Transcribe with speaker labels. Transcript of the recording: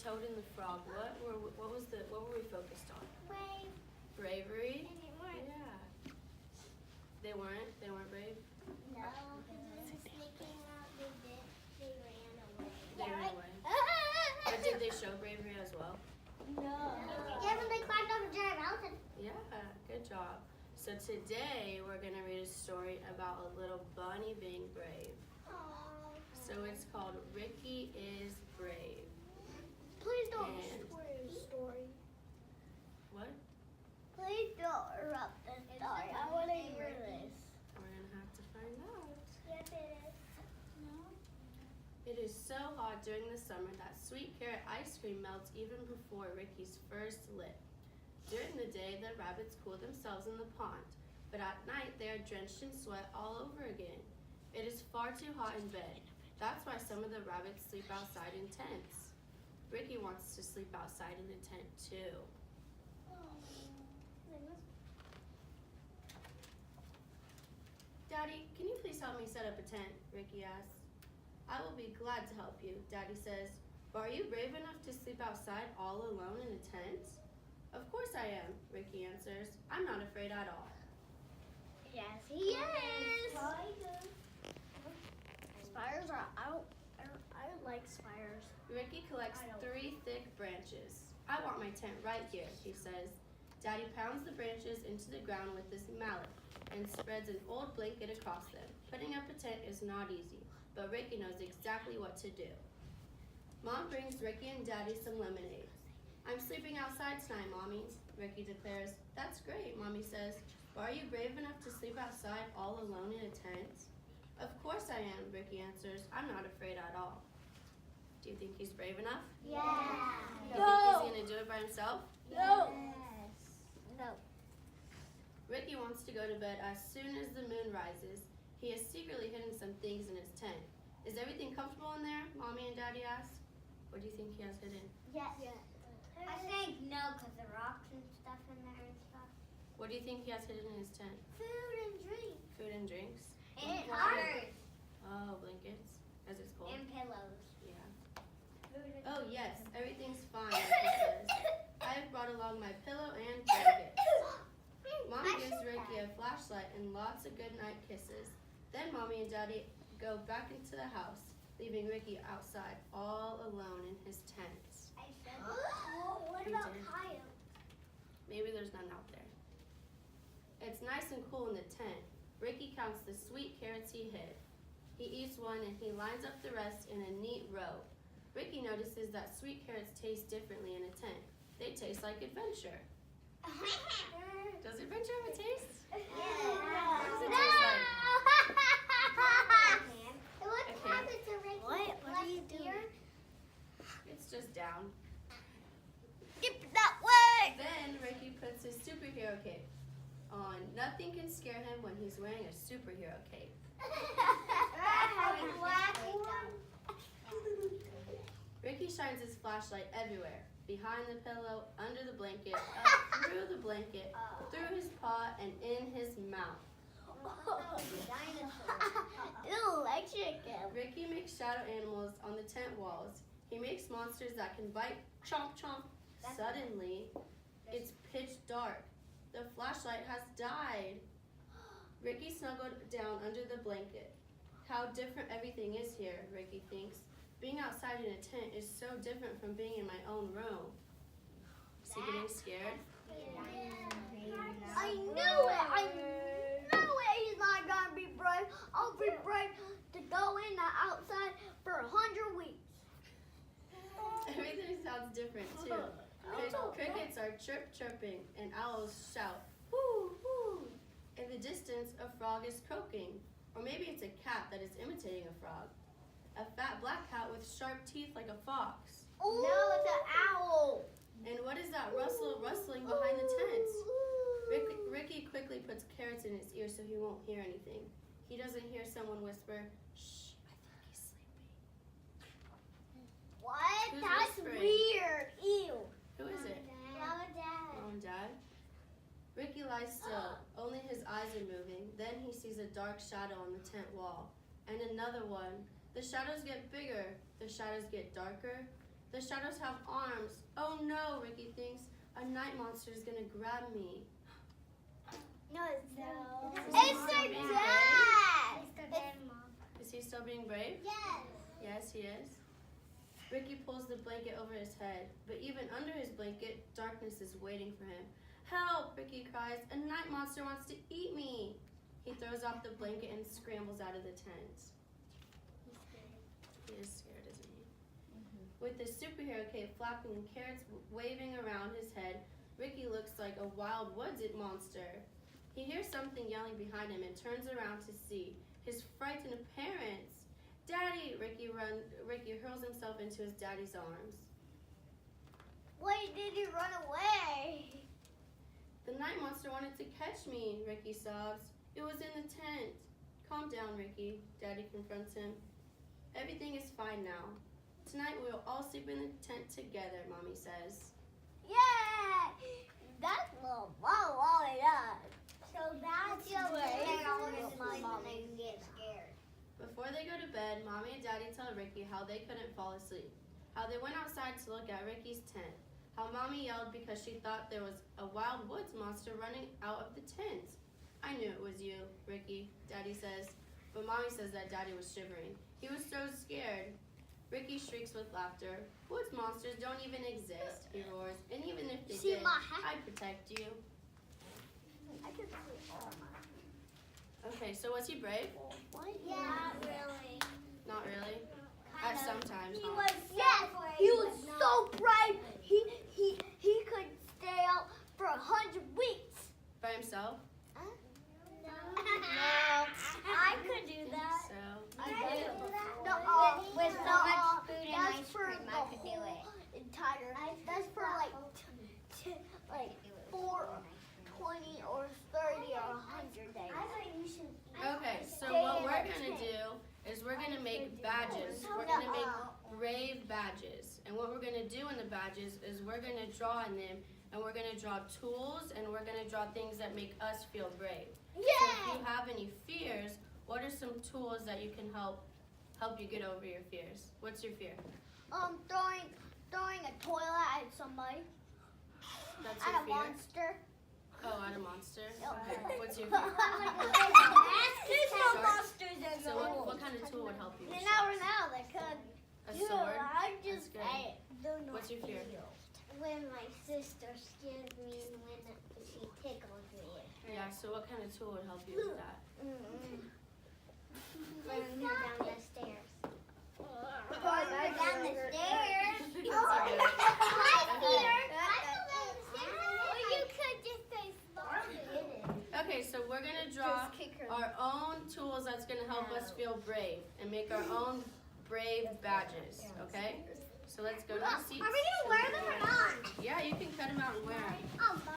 Speaker 1: Toad and the Frog, what were we focused on?
Speaker 2: Brave.
Speaker 1: Bravery?
Speaker 2: And they weren't.
Speaker 1: Yeah. They weren't brave?
Speaker 2: No, because they were sneaking out. They ran away.
Speaker 1: They ran away. But did they show bravery as well?
Speaker 2: No. Yeah, when they climbed up a giant mountain.
Speaker 1: Yeah, good job. So today we're gonna read a story about a little bunny being brave. So it's called Ricky is Brave.
Speaker 2: Please don't
Speaker 1: And-
Speaker 2: destroy the story.
Speaker 1: What?
Speaker 2: Please don't interrupt the story. I want to hear this.
Speaker 1: We're gonna have to find out.
Speaker 2: Yes, it is. No.
Speaker 1: It is so hot during the summer that sweet carrot ice cream melts even before Ricky's first lip. During the day, the rabbits cool themselves in the pond, but at night they are drenched in sweat all over again. It is far too hot in bed. That's why some of the rabbits sleep outside in tents. Ricky wants to sleep outside in a tent too. Daddy, can you please help me set up a tent? Ricky asks. I will be glad to help you, Daddy says. But are you brave enough to sleep outside all alone in a tent? Of course I am, Ricky answers. I'm not afraid at all.
Speaker 2: Yes, he is. Spiders are out. I don't like spiders.
Speaker 1: Ricky collects 3 thick branches. I want my tent right here, he says. Daddy pounds the branches into the ground with his mallet and spreads an old blanket across them. Putting up a tent is not easy, but Ricky knows exactly what to do. Mom brings Ricky and Daddy some lemonade. I'm sleeping outside tonight, Mommy, Ricky declares. That's great, Mommy says. But are you brave enough to sleep outside all alone in a tent? Of course I am, Ricky answers. I'm not afraid at all. Do you think he's brave enough?
Speaker 2: Yeah.
Speaker 1: You think he's going to do it by himself?
Speaker 2: No. Yes. No.
Speaker 1: Ricky wants to go to bed as soon as the moon rises. He has secretly hidden some things in his tent. Is everything comfortable in there? Mommy and Daddy ask. What do you think he has hidden?
Speaker 2: Yes. I think no, because the rocks and stuff in there and stuff.
Speaker 1: What do you think he has hidden in his tent?
Speaker 2: Food and drink.
Speaker 1: Food and drinks?
Speaker 2: And others.
Speaker 1: Oh, blankets, as it's called.
Speaker 2: And pillows.
Speaker 1: Yeah. Oh yes, everything's fine, Ricky says. I've brought along my pillow and blanket. Mom gives Ricky a flashlight and lots of goodnight kisses. Then Mommy and Daddy go back into the house, leaving Ricky outside all alone in his tent.
Speaker 2: What about coyotes?
Speaker 1: Maybe there's none out there. It's nice and cool in the tent. Ricky counts the sweet carrots he hid. He eats one and he lines up the rest in a neat row. Ricky notices that sweet carrots taste differently in a tent. They taste like adventure. Does adventure have a taste?
Speaker 2: Yeah.
Speaker 1: What does it taste like?
Speaker 2: What happened to Ricky? What are you doing?
Speaker 1: It's just down.
Speaker 2: Get that way!
Speaker 1: Then Ricky puts his superhero cape on. Nothing can scare him when he's wearing a superhero cape. Ricky shines his flashlight everywhere. Behind the pillow, under the blanket, up through the blanket, through his paw, and in his mouth.
Speaker 2: Electric.
Speaker 1: Ricky makes shadow animals on the tent walls. He makes monsters that can bite, chomp chomp. Suddenly, it's pitch dark. The flashlight has died. Ricky snuggled down under the blanket. How different everything is here, Ricky thinks. Being outside in a tent is so different from being in my own room. Is he getting scared?
Speaker 2: I knew it! I knew it! He's not gonna be brave. I'll be brave to go in the outside for 100 weeks.
Speaker 1: Everything sounds different too. Crickets are chirping and owls shout, whoo, whoo. In the distance, a frog is croaking. Or maybe it's a cat that is imitating a frog. A fat black cat with sharp teeth like a fox.
Speaker 2: Ooh. No, it's an owl.
Speaker 1: And what is that rustling behind the tent? Ricky quickly puts carrots in his ear so he won't hear anything. He doesn't hear someone whisper, shh, I think he's sleeping.
Speaker 2: What?
Speaker 1: Who's
Speaker 2: That's
Speaker 1: whispering?
Speaker 2: weird. Ew.
Speaker 1: Who is it?
Speaker 2: Mom and Dad.
Speaker 1: Mom and Dad? Ricky lies still. Only his eyes are moving. Then he sees a dark shadow on the tent wall. And another one. The shadows get bigger. The shadows get darker. The shadows have arms. Oh no, Ricky thinks. A night monster is gonna grab me.
Speaker 2: No, it's no.
Speaker 1: It's their
Speaker 2: dad.
Speaker 3: It's their dad, Mom.
Speaker 1: Is he still being brave?
Speaker 2: Yes.
Speaker 1: Yes, he is. Ricky pulls the blanket over his head, but even under his blanket, darkness is waiting for him. Help, Ricky cries. A night monster wants to eat me. He throws off the blanket and scrambles out of the tent. He is scared, isn't he? With his superhero cape flapping and carrots waving around his head, Ricky looks like a wild woods monster. He hears something yelling behind him and turns around to see his frightened parents. Daddy! Ricky hurls himself into his daddy's arms.
Speaker 2: Why did he run away?
Speaker 1: The night monster wanted to catch me, Ricky sobs. It was in the tent. Calm down, Ricky, Daddy confronts him. Everything is fine now. Tonight we will all sleep in the tent together, Mommy says.
Speaker 2: Yeah! That's what Mommy does. So that's
Speaker 3: Mommy get scared.
Speaker 1: Before they go to bed, Mommy and Daddy tell Ricky how they couldn't fall asleep, how they went outside to look at Ricky's tent, how Mommy yelled because she thought there was a wild woods monster running out of the tent. I knew it was you, Ricky, Daddy says, but Mommy says that Daddy was shivering. He was so scared. Ricky shrieks with laughter. Woods monsters don't even exist, he roars, and even if they
Speaker 2: See
Speaker 1: did,
Speaker 2: my hat?
Speaker 1: I'd protect you.
Speaker 2: I can see all mine.
Speaker 1: Okay, so was he brave?
Speaker 2: What?
Speaker 3: Yeah, not really.
Speaker 1: Not really. At sometimes,
Speaker 2: He
Speaker 1: huh?
Speaker 2: was he was so brave. He could stay out for 100 weeks.
Speaker 1: By himself?
Speaker 2: No, I could do that.
Speaker 1: So,
Speaker 2: I could do that.
Speaker 3: With so much food and
Speaker 2: that's
Speaker 3: ice
Speaker 2: for
Speaker 3: cream,
Speaker 2: the
Speaker 3: I could do
Speaker 2: whole
Speaker 3: it.
Speaker 2: entire. That's for like 20 or 30 or 100 days.
Speaker 1: okay, so what we're gonna do is we're gonna make badges. We're gonna make brave badges. And what we're gonna do in the badges is we're gonna draw in them, and we're gonna draw tools, and we're gonna draw things that make us feel brave. So if you have any fears, what are some tools that you can help you get over your fears? What's your fear?
Speaker 2: Throwing a toilet at somebody.
Speaker 1: That's
Speaker 2: At
Speaker 1: your
Speaker 2: a
Speaker 1: fear?
Speaker 2: monster.
Speaker 1: Oh, at a monster?
Speaker 2: Yep.
Speaker 1: Okay. What's your fear?
Speaker 2: There's no
Speaker 1: Shark?
Speaker 2: monsters in the
Speaker 1: So
Speaker 2: world.
Speaker 1: what kind of tool would help you?
Speaker 2: You never know. They could.
Speaker 1: A sword?
Speaker 2: I just
Speaker 1: That's good. What's your fear?
Speaker 3: When my sister scares me and when she tickles me.
Speaker 1: Yeah, so what kind of tool would help you with that?
Speaker 3: Running her down the stairs.
Speaker 2: Down the stairs.
Speaker 3: You could just say
Speaker 1: Okay, so we're gonna draw our own tools that's gonna help us feel brave and make our own brave badges, okay? So let's go to the seats.
Speaker 2: Are we gonna wear them or not?
Speaker 1: Yeah, you can cut them out and wear them.
Speaker 2: Oh,